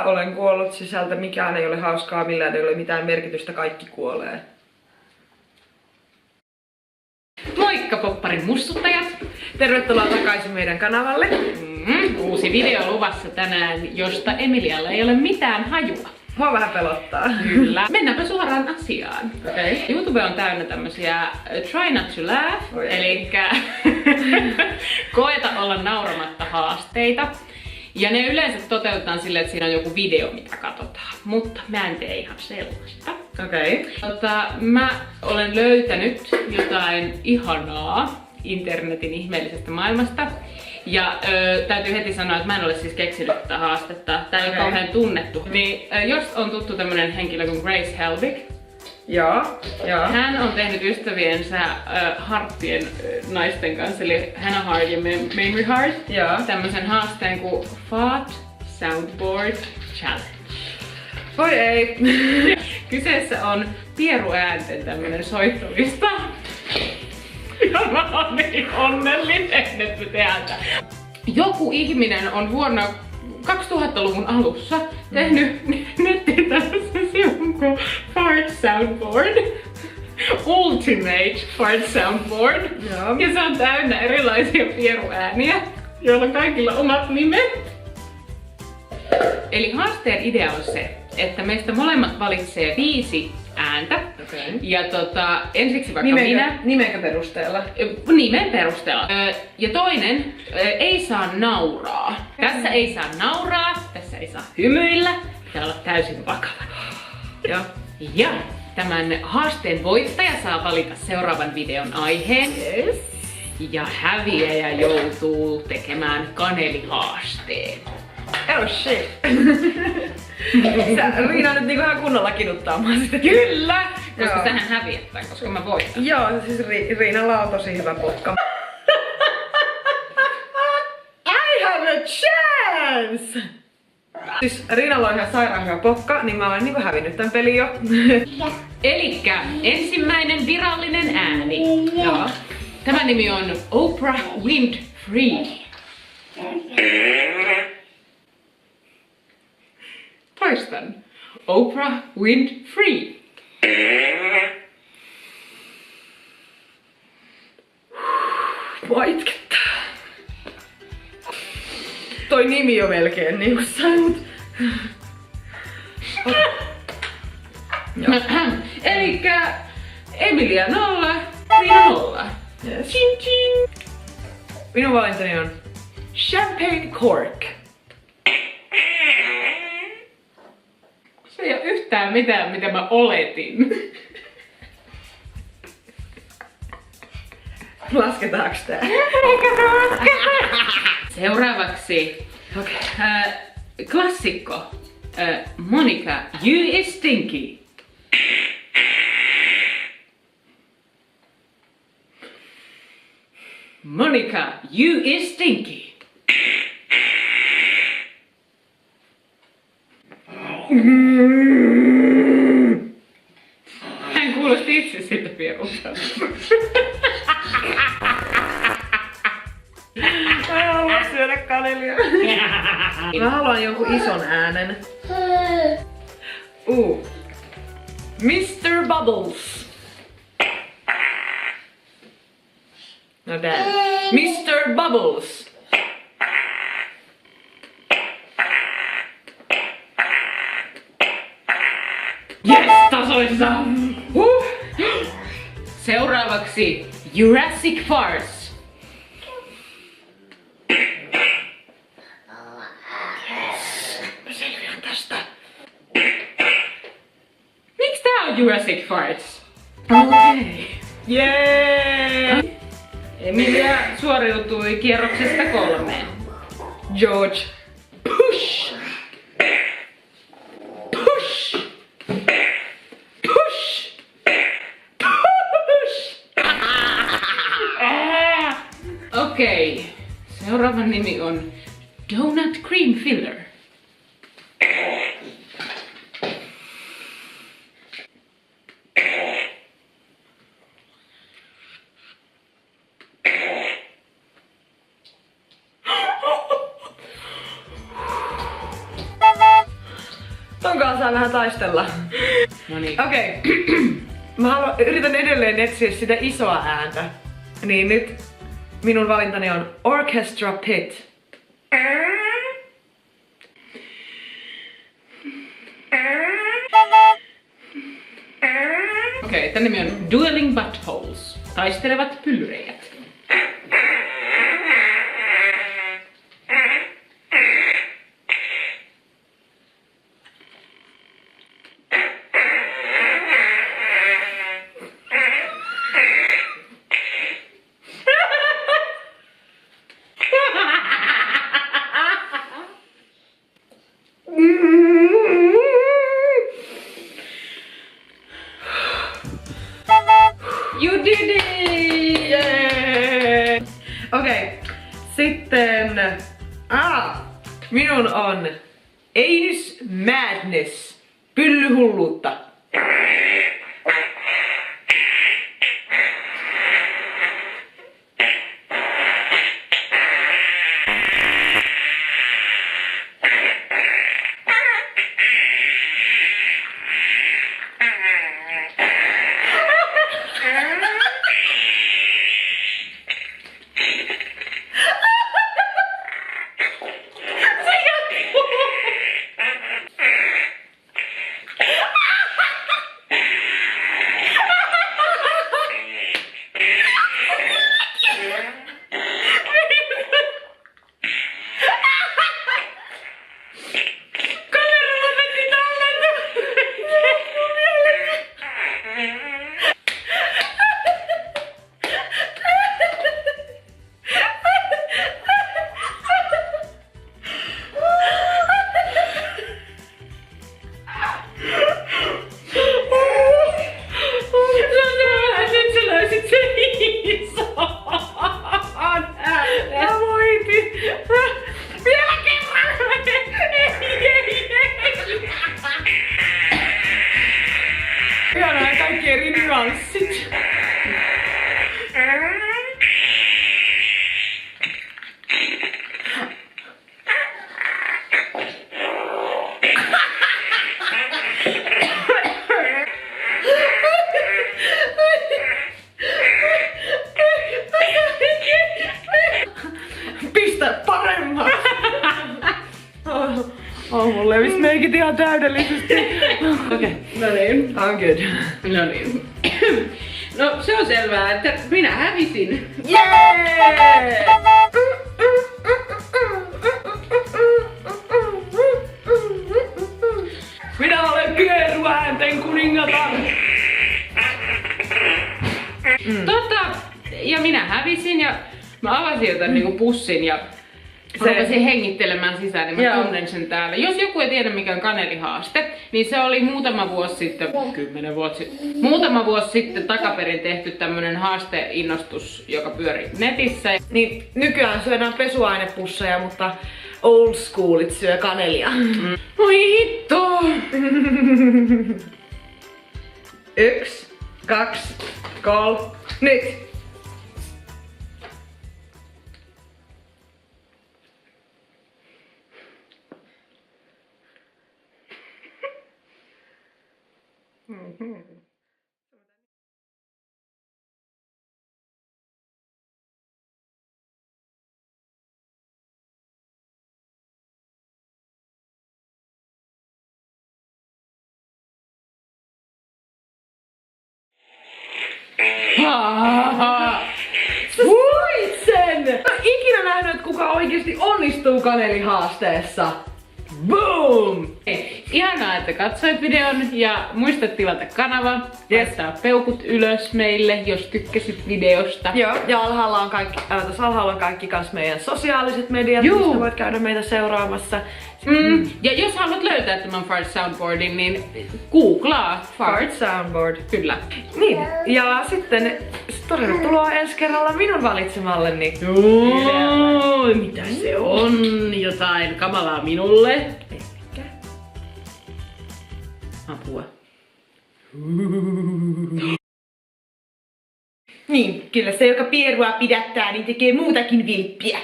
Olen kuollut sisältä, mikään ei ole hauskaa, millään ei ole mitään merkitystä, kaikki kuolee. Moikka popparin mussuttajat! Tervetuloa takaisin meidän kanavalle. Uusi video luvassa tänään, josta Emilialla ei ole mitään hajua. Mua vähän pelottaa. Kyllä. Mennäänpä suoraan asiaan. Okay. YouTube on täynnä tämmösiä try not to laugh, eli koeta olla nauramatta haasteita. Ja ne yleensä toteutetaan silleen, että siinä on joku video, mitä katsotaan. Mutta mä en tee ihan sellaista. Okei. Mä olen löytänyt jotain ihanaa internetin ihmeellisestä maailmasta. Ja täytyy heti sanoa, että mä en ole siis keksinyt tätä haastetta. Tää ei ole kauhean tunnettu. Niin jos on tuttu tämmönen henkilö kuin Grace Helbig. Joo. Hän on tehnyt ystäviensä Harttien naisten kanssa, eli Hannah Hart ja Mamrie Hart, tämmösen haasteen kuin Fart Soundboard Challenge. Voi ei. Kyseessä on pieruäänten tämmönen soittolista. Ja mä oon niin onnellinen, että me tehdään tää. Joku ihminen on vuonna 2000-luvun alussa tehnyt nettiin tämmösen sivun kuin Fart Soundboard. Ultimate Fart Soundboard. Joo. Ja se on täynnä erilaisia pieruääniä, joilla on kaikilla omat nimet. Eli haasteen idea on se, että meistä molemmat valitsee 5 ääntä. Okay. Ja ensiksi vaikka minä. Nimenkö perusteella? Nimen perusteella. Ja toinen ei saa nauraa. Tässä ei saa nauraa, tässä ei saa hymyillä. Pitää olla täysin vakava. Ja tämän haasteen voittaja saa valita seuraavan videon aiheen. Yes. Ja häviäjä joutuu tekemään kanelihaasteen. Oh shit. Sä, Riina, nyt niinku ihan kunnolla kiduttaa mua sitä. Kyllä! Koska sähän häviät tämän, koska mä voitan. Joo, siis Riinalla on tosi hyvä pokka. I have a chance! Siis Riinalla on ihan sairaan hyvä pokka, niin mä olen niinku hävinnyt tän pelin jo. Elikkä ensimmäinen virallinen ääni. Joo. Tämä nimi on Oprah Winfrey. Toistan. Oprah Winfrey. Mua itkettää. Toi nimi jo melkein niinku saanut. Elikkä Emilia 0, Riina 0. Yes. Chin chin. Minun valintani on Champagne Cork. Se ei ole yhtään mitään, mitä mä oletin. Lasketaanko tää? Seuraavaksi klassikko. Monica, you is stinky. Monica, you is stinky. Hän kuulosti itse siltä pierulta. Mä haluan syödä kanelia. Mä haluan jonkun ison äänen. Mr. Bubbles. No dad. Mr. Bubbles. Yes, tasoissa! Seuraavaksi Jurassic Farce. Mä selviän tästä. Miksi tää on Jurassic Farce? Okei. Jee! Emilia suoriutui kierroksesta 3. George. Push! Push! Push! Push! Okei. Seuraavan nimi on Donut Cream Filler. Ton kanssa saa vähän taistella. No niin. Okei. Yritän edelleen etsiä sitä isoa ääntä. Niin nyt minun valintani on Orchestra Pit. Okei, tän nimi on Dueling Buttholes. Taistelevat pyllyreijät. You did it! Yeah! Okei, sitten... minun on Anus Madness. Pyllyhulluutta. Ihanaa kaikki eri nyanssit. Pistä paremmaksi. Mun levisi meikit ihan täydellisesti. Okei. No niin. I'm good. No niin. No se on selvää, että minä hävisin. Jee! Minä olen pyöruäänten kuningatar. Ja minä hävisin ja mä avasin jotain niinku pussin ja rupesin hengittelemään sisään, niin mä tunnen sen täällä. Jos joku ei tiedä mikä on kanelihaaste, niin se oli muutama vuosi sitten, 10 vuotta sitten, muutama vuosi sitten takaperin tehty tämmönen haasteinnostus, joka pyöri netissä. Niin nykyään syödään pesuainepusseja, mutta old schoolit syö kanelia. Oi hitto! 1, 2, 3, nyt! Voit sen! Mä en ikinä nähnyt, että kuka oikeesti onnistuu kanelihaasteessa. Boom! Ihanaa, että katsoit videon ja muista tilata kanava. Laittaa peukut ylös meille, jos tykkäsit videosta. Joo, ja alhaalla on kaikki, tuossa alhaalla on kaikki kans meidän sosiaaliset mediat, mistä voit käydä meitä seuraamassa. Ja jos haluat löytää tämän Fart Soundboardin, niin googlaa Fart Soundboard. Kyllä. Niin, ja sitten tervetuloa ensi kerralla minun valitsemalleni. Mitä se on? Jotain kamalaa minulle? Ehkä. Apua. Niin, kyllä se joka pierua pidättää, niin tekee muutakin vilppiä.